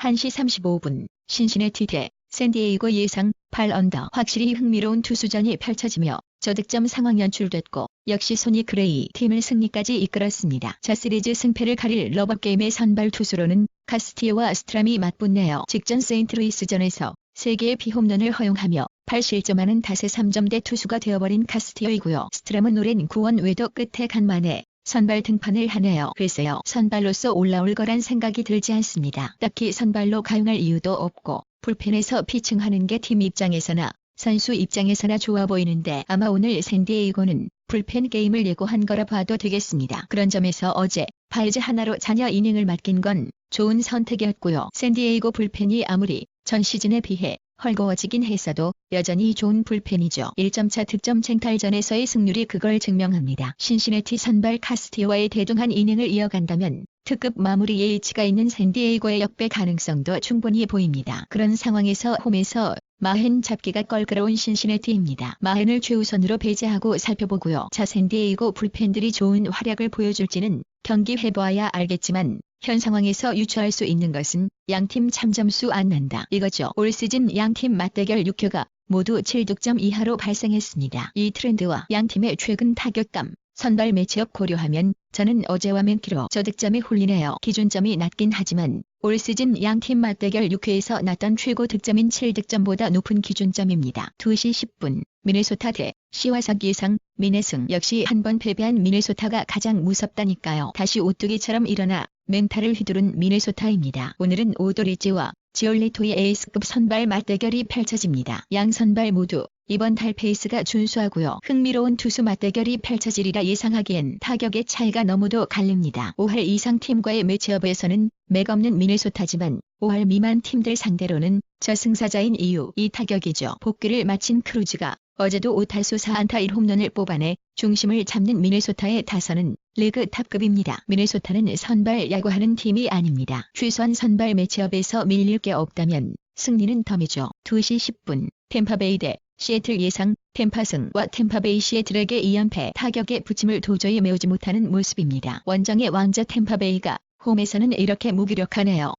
1시 35분 신시내티 대 샌디에이고 예상 8언더. 확실히 흥미로운 투수전이 펼쳐지며 저득점 상황 연출됐고 역시 소니 그레이 팀을 승리까지 이끌었습니다. 자, 시리즈 승패를 가릴 러버게임의 선발 투수로는 카스티오와 스트람이 맞붙네요. 직전 세인트루이스전에서 3개의 비홈런을 허용하며 8실점하는 탓에 3점대 투수가 되어버린 카스티오이고요. 스트람은 오랜 구원 외도 끝에 간만에 선발 등판을 하네요. 글쎄요, 선발로서 올라올 거란 생각이 들지 않습니다. 딱히 선발로 가용할 이유도 없고 불펜에서 피칭하는 게 팀 입장에서나 선수 입장에서나 좋아 보이는데 아마 오늘 샌디에이고는 불펜 게임을 예고한 거라 봐도 되겠습니다. 그런 점에서 어제 파이즈 하나로 잔여 이닝을 맡긴 건 좋은 선택이었고요. 샌디에이고 불펜이 아무리 전 시즌에 비해 헐거워지긴 했어도 여전히 좋은 불펜이죠. 1점차 득점 쟁탈전에서의 승률이 그걸 증명합니다. 신시내티 선발 카스티오와의 대등한 이닝을 이어간다면 특급 마무리 예의치가 있는 샌디에이고의 역배 가능성도 충분히 보입니다. 그런 상황에서 홈에서 마헨 잡기가 껄끄러운 신시내티입니다. 마헨을 최우선으로 배제하고 살펴보고요. 자, 샌디에이고 불펜들이 좋은 활약을 보여줄지는 경기 해봐야 알겠지만 현 상황에서 유추할 수 있는 것은 양팀 참점수 안 난다, 이거죠. 올 시즌 양팀 맞대결 6회가 모두 7득점 이하로 발생했습니다. 이 트렌드와 양팀의 최근 타격감, 선발 매치업 고려하면 저는 어제와 맨키로 저득점에 홀리네요. 기준점이 낮긴 하지만 올 시즌 양팀 맞대결 6회에서 났던 최고 득점인 7득점보다 높은 기준점입니다. 2시 10분 미네소타 대 시와석 예상. 미네승. 역시 한번 패배한 미네소타가 가장 무섭다니까요. 다시 오뚜기처럼 일어나 맹타를 휘두른 미네소타입니다. 오늘은 오도리지와 지올리토의 에이스급 선발 맞대결이 펼쳐집니다. 양 선발 모두 이번 달 페이스가 준수하고요. 흥미로운 투수 맞대결이 펼쳐지리라 예상하기엔 타격의 차이가 너무도 갈립니다. 5할 이상 팀과의 매치업에서는 맥없는 미네소타지만 5할 미만 팀들 상대로는 저승사자인 이유, 이 타격이죠. 복귀를 마친 크루즈가 어제도 5타수 4안타 1홈런을 뽑아내 중심을 잡는 미네소타의 타선은 리그 탑급입니다. 미네소타는 선발 야구하는 팀이 아닙니다. 최소한 선발 매치업에서 밀릴 게 없다면 승리는 덤이죠. 2시 10분 템파베이 대 시애틀 예상. 템파승과 템파베이 시애틀에게 2연패 타격의 부침을 도저히 메우지 못하는 모습입니다. 원정의 왕자 템파베이가 홈에서는 이렇게 무기력하네요.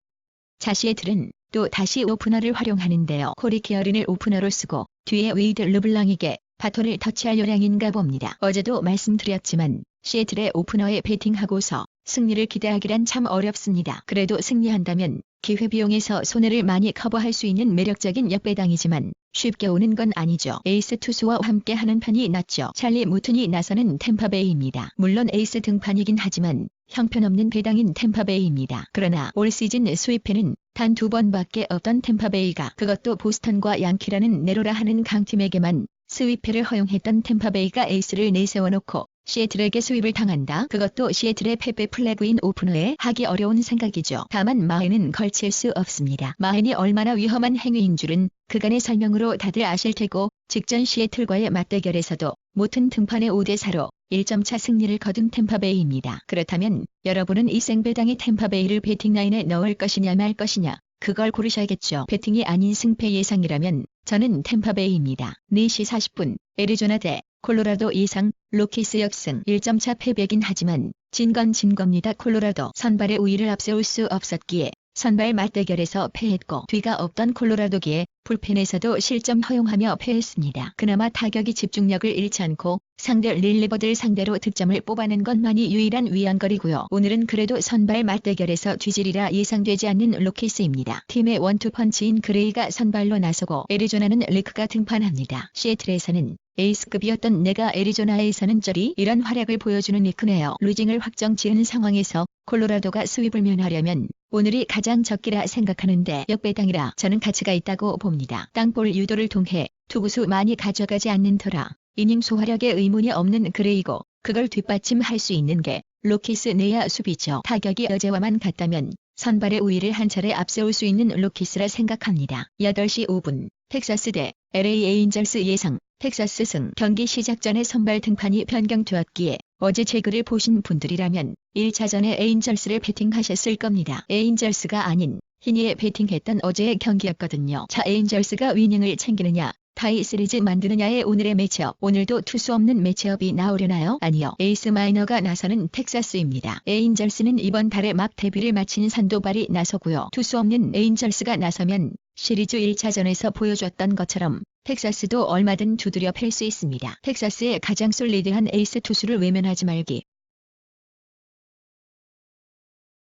자, 시애틀은 또 다시 오프너를 활용하는데요. 코리 키어린을 오프너로 쓰고 뒤에 웨이드 르블랑에게 바톤을 터치할 요량인가 봅니다. 어제도 말씀드렸지만 시애틀의 오프너에 배팅하고서 승리를 기대하기란 참 어렵습니다. 그래도 승리한다면 기회비용에서 손해를 많이 커버할 수 있는 매력적인 역배당이지만 쉽게 오는 건 아니죠. 에이스 투수와 함께하는 편이 낫죠. 찰리 무튼이 나서는 템파베이입니다. 물론 에이스 등판이긴 하지만 형편없는 배당인 템파베이입니다. 그러나 올 시즌 수입회는 단 2번밖에 없던 템파베이가, 그것도 보스턴과 양키라는 내로라 하는 강팀에게만 스위프를 허용했던 템파베이가 에이스를 내세워놓고 시애틀에게 스윕을 당한다? 그것도 시애틀의 패배 플래그인 오프너에 하기 어려운 생각이죠. 다만 마헨은 걸칠 수 없습니다. 마헨이 얼마나 위험한 행위인 줄은 그간의 설명으로 다들 아실 테고 직전 시애틀과의 맞대결에서도 모튼 등판의 5대4로 1점차 승리를 거둔 템파베이입니다. 그렇다면 여러분은 이 생배당의 템파베이를 배팅 라인에 넣을 것이냐 말 것이냐, 그걸 고르셔야겠죠. 배팅이 아닌 승패 예상이라면 저는 템파베이입니다. 4시 40분 애리조나 대 콜로라도 예상. 로키스 역승. 1점차 패배긴 하지만 진 건 진 겁니다. 콜로라도 선발의 우위를 앞세울 수 없었기에 선발 맞대결에서 패했고 뒤가 없던 콜로라도기에 불펜에서도 실점 허용하며 패했습니다. 그나마 타격이 집중력을 잃지 않고 상대 릴리버들 상대로 득점을 뽑아낸 것만이 유일한 위안거리고요. 오늘은 그래도 선발 맞대결에서 뒤지리라 예상되지 않는 로키스입니다. 팀의 원투펀치인 그레이가 선발로 나서고 애리조나는 리크가 등판합니다. 시애틀에서는 에이스급이었던 내가 애리조나에서는 저리 이런 활약을 보여주는 리크네요. 루징을 확정 지은 상황에서 콜로라도가 스윕을 면하려면 오늘이 가장 적기라 생각하는데 역배당이라 저는 가치가 있다고 봅니다. 땅볼 유도를 통해 투구수 많이 가져가지 않는 터라 이닝 소화력에 의문이 없는 그레이고 그걸 뒷받침할 수 있는 게 로키스 내야 수비죠. 타격이 어제와만 같다면 선발의 우위를 한 차례 앞세울 수 있는 로키스라 생각합니다. 8시 5분 텍사스 대 LA 에인절스 예상. 텍사스 승. 경기 시작 전에 선발 등판이 변경되었기에 어제 제 글을 보신 분들이라면 1차전에 에인절스를 배팅하셨을 겁니다. 에인절스가 아닌 히니에 배팅했던 어제의 경기였거든요. 자, 에인절스가 위닝을 챙기느냐 타이 시리즈 만드느냐의 오늘의 매치업. 오늘도 투수 없는 매치업이 나오려나요? 아니요. 에이스 마이너가 나서는 텍사스입니다. 에인절스는 이번 달에 막 데뷔를 마친 산도발이 나서고요. 투수 없는 에인절스가 나서면 시리즈 1차전에서 보여줬던 것처럼 텍사스도 얼마든 두드려 팰 수 있습니다. 텍사스의 가장 솔리드한 에이스 투수를 외면하지 말기.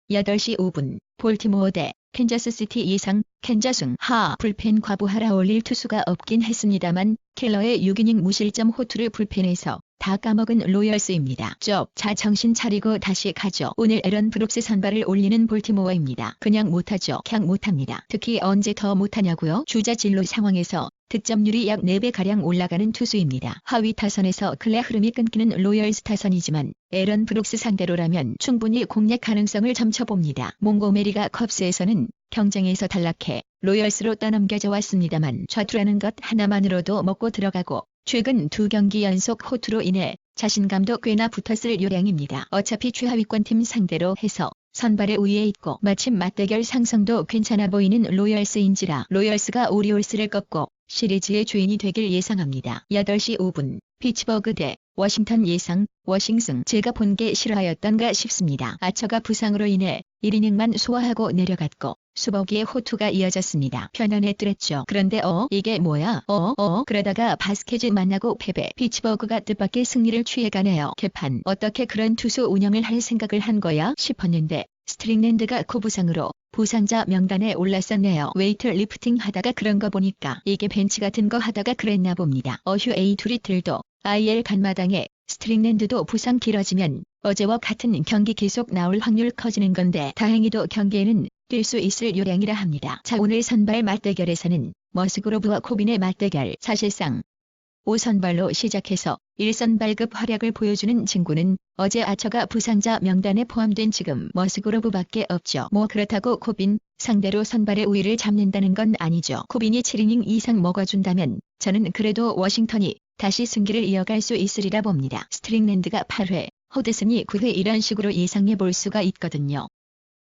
8시 5분 볼티모어 대 캔자스시티 예상. 캔자스 불펜 과부하라 올릴 투수가 없긴 했습니다만 켈러의 6이닝 무실점 호투를 불펜에서 다 까먹은 로열스입니다. 자 정신 차리고 다시 가죠. 오늘 에런 브룩스 선발을 올리는 볼티모어입니다. 그냥 못하죠. 그냥 못합니다. 특히 언제 더 못하냐고요? 주자 진로 상황에서 득점률이 약 4배가량 올라가는 투수입니다. 하위 타선에서 근래 흐름이 끊기는 로열스 타선이지만 에런 브룩스 상대로라면 충분히 공략 가능성을 점쳐봅니다. 몽고메리가 컵스에서는 경쟁에서 탈락해 로열스로 떠넘겨져 왔습니다만 좌투라는 것 하나만으로도 먹고 들어가고 최근 2경기 연속 호투로 인해 자신감도 꽤나 붙었을 요량입니다. 어차피 최하위권 팀 상대로 해서 선발의 우위에 있고 마침 맞대결 상성도 괜찮아 보이는 로열스인지라 로열스가 오리올스를 꺾고 시리즈의 주인이 되길 예상합니다. 8시 5분 피츠버그 대 워싱턴 예상. 워싱턴 제가 본 게 싫어하였던가 싶습니다. 아처가 부상으로 인해 1이닝만 소화하고 내려갔고 수보기의 호투가 이어졌습니다. 편안했더랬죠. 그런데 이게 뭐야? 그러다가 바스케즈 만나고 패배. 피츠버그가 뜻밖의 승리를 취해가네요. 개판 어떻게 그런 투수 운영을 할 생각을 한 거야 싶었는데 스트링랜드가 코부상으로 부상자 명단에 올랐었네요. 웨이트 리프팅 하다가 그런 거 보니까 이게 벤치 같은 거 하다가 그랬나 봅니다. 에이 둘이들도 IL 간마당에 스트링랜드도 부상 길어지면 어제와 같은 경기 계속 나올 확률 커지는 건데 다행히도 경기에는 뛸 수 있을 요량이라 합니다. 자 오늘 선발 맞대결에서는 머스그로브와 코빈의 맞대결. 사실상 5선발로 시작해서 1선발급 활약을 보여주는 친구는 어제 아처가 부상자 명단에 포함된 지금 머스그로브밖에 없죠. 그렇다고 코빈 상대로 선발의 우위를 잡는다는 건 아니죠. 코빈이 7이닝 이상 먹어준다면 저는 그래도 워싱턴이 다시 승기를 이어갈 수 있으리라 봅니다. 스트링랜드가 8회, 호드슨이 9회 이런 식으로 예상해 볼 수가 있거든요.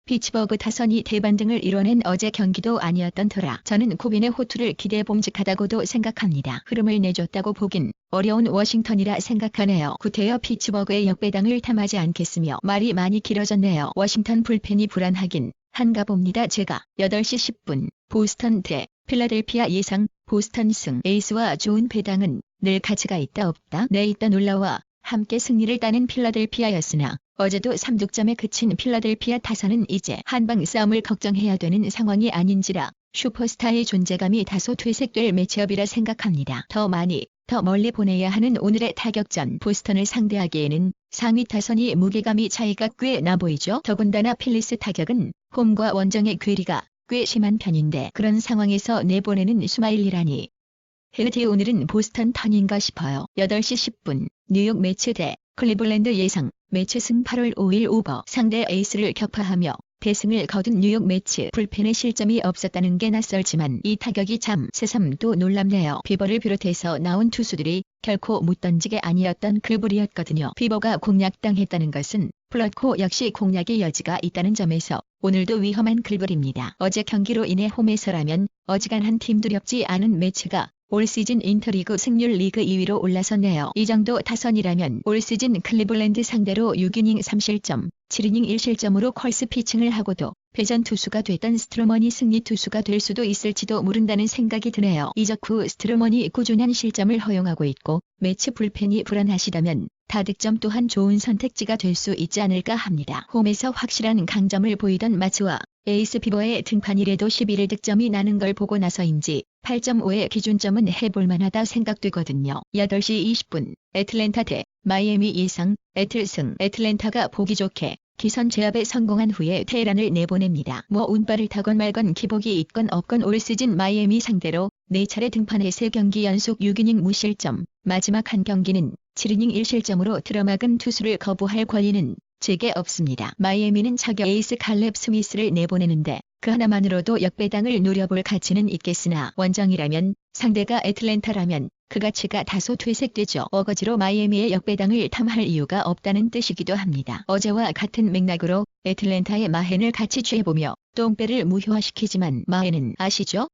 피츠버그 타선이 대반등을 이뤄낸 어제 경기도 아니었던 터라 저는 코빈의 호투를 기대봄직하다고도 생각합니다. 흐름을 내줬다고 보긴 어려운 워싱턴이라 생각하네요. 구태여 피츠버그의 역배당을 탐하지 않겠으며 말이 많이 길어졌네요. 워싱턴 불펜이 불안하긴 한가 봅니다. 제가 8시 10분 보스턴 대 필라델피아 예상. 보스턴 승. 에이스와 좋은 배당은 늘 가치가 있다 없다. 네 있다 놀라와 함께 승리를 따는 필라델피아였으나 어제도 3득점에 그친 필라델피아 타선은 이제 한방 싸움을 걱정해야 되는 상황이 아닌지라 슈퍼스타의 존재감이 다소 퇴색될 매치업이라 생각합니다. 더 멀리 보내야 하는 오늘의 타격전. 보스턴을 상대하기에는 상위 타선이 무게감이 차이가 꽤 나 보이죠. 더군다나 필리스 타격은 홈과 원정의 괴리가 꽤 심한 편인데 그런 상황에서 내보내는 스마일리라니. 오늘은 보스턴 턴인가 싶어요. 8시 10분 뉴욕 매츠 대 클리블랜드 예상. 매츠 승. 8월 5일 오버. 상대 에이스를 격파하며 대승을 거둔 뉴욕 매츠. 불펜에 실점이 없었다는 게 낯설지만 이 타격이 새삼 또 놀랍네요. 비버를 비롯해서 나온 투수들이 결코 못 던지게 아니었던 클불이었거든요. 비버가 공략당했다는 것은 플러코 역시 공략의 여지가 있다는 점에서 오늘도 위험한 클불입니다. 어제 경기로 인해 홈에서라면 어지간한 팀 두렵지 않은 매츠가 올 시즌 인터리그 승률 리그 2위로 올라섰네요. 이 정도 타선이라면 올 시즌 클리블랜드 상대로 6이닝 3실점, 7이닝 1실점으로 컬스 피칭을 하고도 패전 투수가 됐던 스트로먼이 승리 투수가 될 수도 있을지도 모른다는 생각이 드네요. 이적 후 스트로먼이 꾸준한 실점을 허용하고 있고 매치 불펜이 불안하시다면 다득점 또한 좋은 선택지가 될 수 있지 않을까 합니다. 홈에서 확실한 강점을 보이던 마츠와 에이스 비버의 등판이래도 11득점이 나는 걸 보고 나서인지 8.5의 기준점은 해볼만하다 생각되거든요. 8시 20분 애틀랜타 대 마이애미 예상. 애틀 승. 애틀랜타가 보기 좋게 기선 제압에 성공한 후에 테헤란을 내보냅니다. 운빨을 타건 말건 기복이 있건 없건 올 시즌 마이애미 상대로 4차례 등판해 3경기 연속 6이닝 무실점, 마지막 한 경기는 7이닝 1실점으로 틀어막은 투수를 거부할 권리는 제게 없습니다. 마이애미는 차격 에이스 칼렙 스미스를 내보내는데 그 하나만으로도 역배당을 노려볼 가치는 있겠으나 원정이라면 상대가 애틀랜타라면 그 가치가 다소 퇴색되죠. 어거지로 마이애미의 역배당을 탐할 이유가 없다는 뜻이기도 합니다. 어제와 같은 맥락으로 애틀랜타의 마헨을 같이 취해보며 똥배를 무효화시키지만 마헨은 아시죠?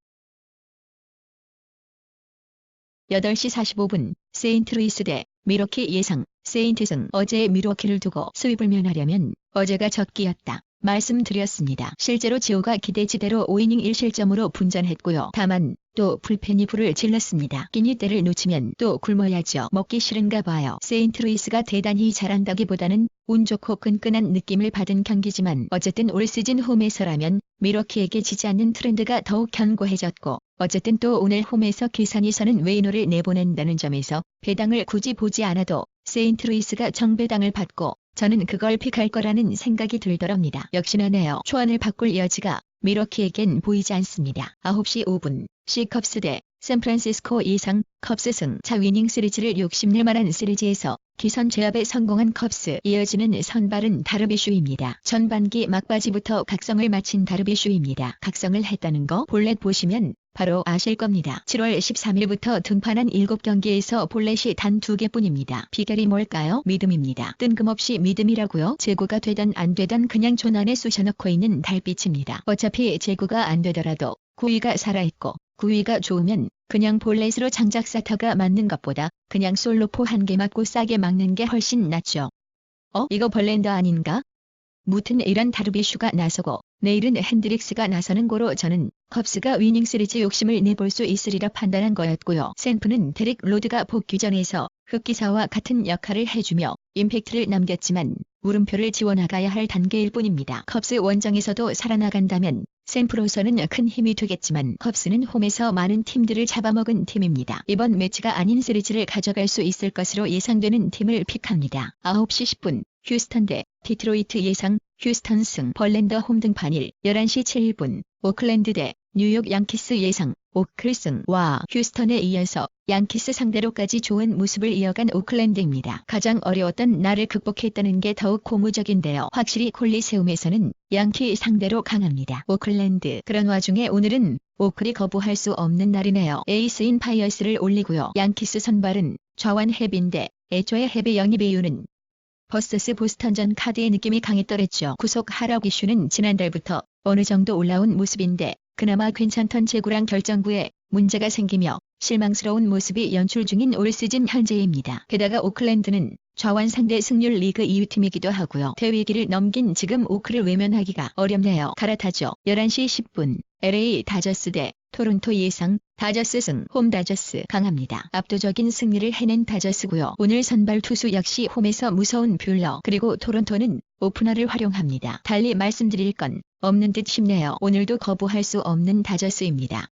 8시 45분 세인트루이스 대 밀워키 예상. 세인트승. 어제의 밀워키를 두고 수입을 면하려면 어제가 적기였다 말씀드렸습니다. 실제로 지호가 기대치대로 5이닝 1실점으로 분전했고요. 다만 또 불펜이 불을 질렀습니다. 끼니 때를 놓치면 또 굶어야죠. 먹기 싫은가 봐요. 세인트루이스가 대단히 잘한다기보다는 운 좋고 끈끈한 느낌을 받은 경기지만 어쨌든 올 시즌 홈에서라면 밀워키에게 지지 않는 트렌드가 더욱 견고해졌고 어쨌든 또 오늘 홈에서 기산이 서는 웨이노를 내보낸다는 점에서 배당을 굳이 보지 않아도 세인트루이스가 정배당을 받고 저는 그걸 픽할 거라는 생각이 들더랍니다. 역시나네요. 초안을 바꿀 여지가 밀워키에겐 보이지 않습니다. 9시 5분 C컵스 대 샌프란시스코 예상. 컵스 승. 자 위닝 시리즈를 욕심낼 만한 시리즈에서 기선 제압에 성공한 컵스. 이어지는 선발은 다르비슈입니다. 전반기 막바지부터 각성을 마친 다르비슈입니다. 각성을 했다는 거 볼넷 보시면 바로 아실 겁니다. 7월 13일부터 등판한 7경기에서 볼넷이 단 2개뿐입니다. 비결이 뭘까요? 믿음입니다. 뜬금없이 믿음이라고요? 제구가 되던 안 되던 그냥 존 안에 쑤셔넣고 있는 달빛입니다. 어차피 제구가 안 되더라도 구위가 살아있고 구위가 좋으면 그냥 볼넷으로 장작 사타가 맞는 것보다 그냥 솔로포 한 개 맞고 싸게 막는 게 훨씬 낫죠. 이거 벌렌더 아닌가? 무튼 이런 다르비슈가 나서고 내일은 핸드릭스가 나서는 고로 저는 컵스가 위닝 시리즈 욕심을 내볼 수 있으리라 판단한 거였고요. 샌프는 데릭 로드가 복귀전에서 흑기사와 같은 역할을 해주며 임팩트를 남겼지만 물음표를 지워나가야 할 단계일 뿐입니다. 컵스 원정에서도 살아나간다면 샌프로서는 큰 힘이 되겠지만 컵스는 홈에서 많은 팀들을 잡아먹은 팀입니다. 이번 매치가 아닌 시리즈를 가져갈 수 있을 것으로 예상되는 팀을 픽합니다. 9시 10분 휴스턴 대 디트로이트 예상. 휴스턴 승. 벌렌더 홈 등판일. 11시 7분 오클랜드 대 뉴욕 양키스 예상. 오클 승. 와 휴스턴에 이어서 양키스 상대로까지 좋은 모습을 이어간 오클랜드입니다. 가장 어려웠던 날을 극복했다는 게 더욱 고무적인데요. 확실히 콜리세움에서는 양키 상대로 강합니다. 오클랜드. 그런 와중에 오늘은 오클이 거부할 수 없는 날이네요. 에이스인 파이어스를 올리고요. 양키스 선발은 좌완 헤비인데 애초에 헤비 영입 이유는 버서스 보스턴전 카드의 느낌이 강했더랬죠. 구속 하락 이슈는 지난달부터 어느 정도 올라온 모습인데 그나마 괜찮던 제구랑 결정구에 문제가 생기며 실망스러운 모습이 연출 중인 올 시즌 현재입니다. 게다가 오클랜드는 좌완 상대 승률 리그 2위 팀이기도 하고요. 대위기를 넘긴 지금 오클을 외면하기가 어렵네요. 갈아타죠. 11시 10분 LA 다저스 대 토론토 예상. 다저스 승. 홈 다저스 강합니다. 압도적인 승리를 해낸 다저스고요. 오늘 선발 투수 역시 홈에서 무서운 뷰러. 그리고 토론토는 오프너를 활용합니다. 달리 말씀드릴 건 없는 듯 싶네요. 오늘도 거부할 수 없는 다저스입니다.